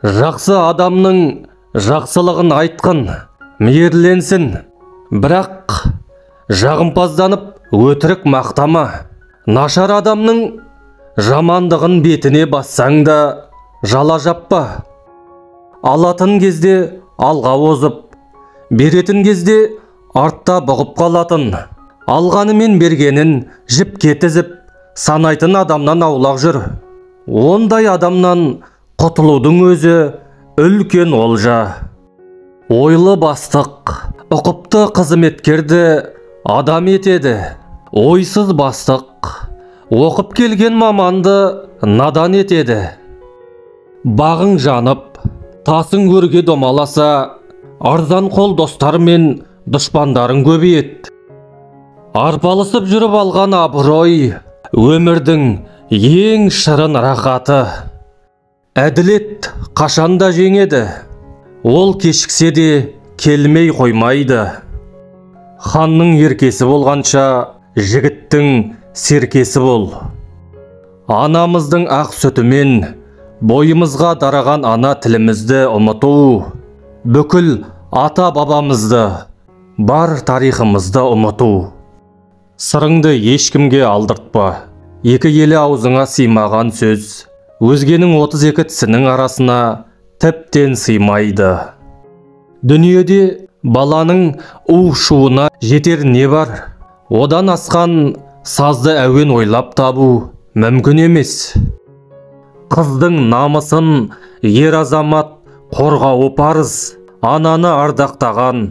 Жақсы адамның жақсылығын айтқын, мейірленсін. Бірақ жағымпазданып өтірік мақтама. Нашар адамның жамандығын бетіне бассаң да жала жаппа. Алатын кезде алға озып, беретін кезде артта бұғып қалатын. Алғаны мен бергенін жіпке тізіп, санайтын адамнан аулақ жүр. Ондай адамнан құтылудың өзі үлкен олжа. Ойлы бастық ұқыпты қызметкерді адам етеді. Ойсыз бастық оқып келген маманды надан етеді. Бағың жанып, тасың өрге домаласа, арзан қол достар мен дұшпандарың көбейет. Арпалысып жүріп алған абырой өмірдің ең шырын рахаты. Әділет қашанда жеңеді, ол кешіксе де келмей қоймайды. Ханның еркесі болғанша жігіттің серкесі бол. Анамыздың ақ сүтімен бойымызға дараған ана тілімізді ұмыту, бүкіл ата бабамызды, бар тарихымызды ұмыту. Сырыңды ешкімге алдыртпа. Екі елі аузыңа сыймаған сөз өзгенің 32 тісінің арасына тіптен сыймайды. Дүниеде баланың у-шуына жетер не бар? Одан асқан сазды әуен ойлап табу мүмкін емес. Қыздың намысын ер азамат қорғауы парыз. Ананы ардақтаған,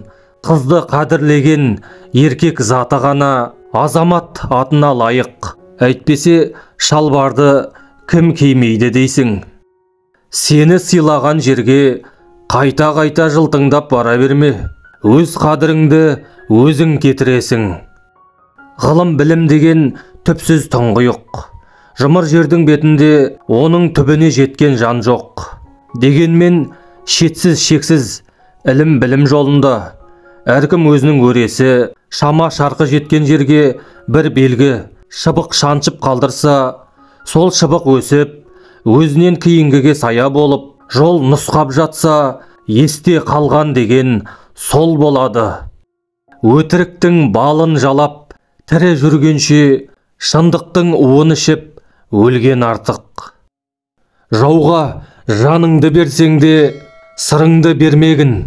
қызды қадірлеген еркек заты ғана азамат атына лайық. Әйтпесе шалбарды кім кимейді дейсің. Сені сыйлаған жерге қайта-қайта жылтыңдап бара берме. Өз қадіріңді өзің кетіресің. Ғылым білім деген түпсіз тұңғиық. Жұмыр жердің бетінде оның түбіне жеткен жан жоқ. Дегенмен шетсіз шексіз ілім білім жолында әркім өзінің өресі, шама шарқы жеткен жерге бір белгі, шыбық шаншып қалдырса, сол шыбық өсіп, өзінен кейінгіге сая болып, жол нұсқап жатса, есте қалған деген сол болады. Өтіріктің балын жалап, тірі жүргенше, шындықтың уын ішіп, өлген артық. Жауға жаныңды берсең де, сырыңды бермегін.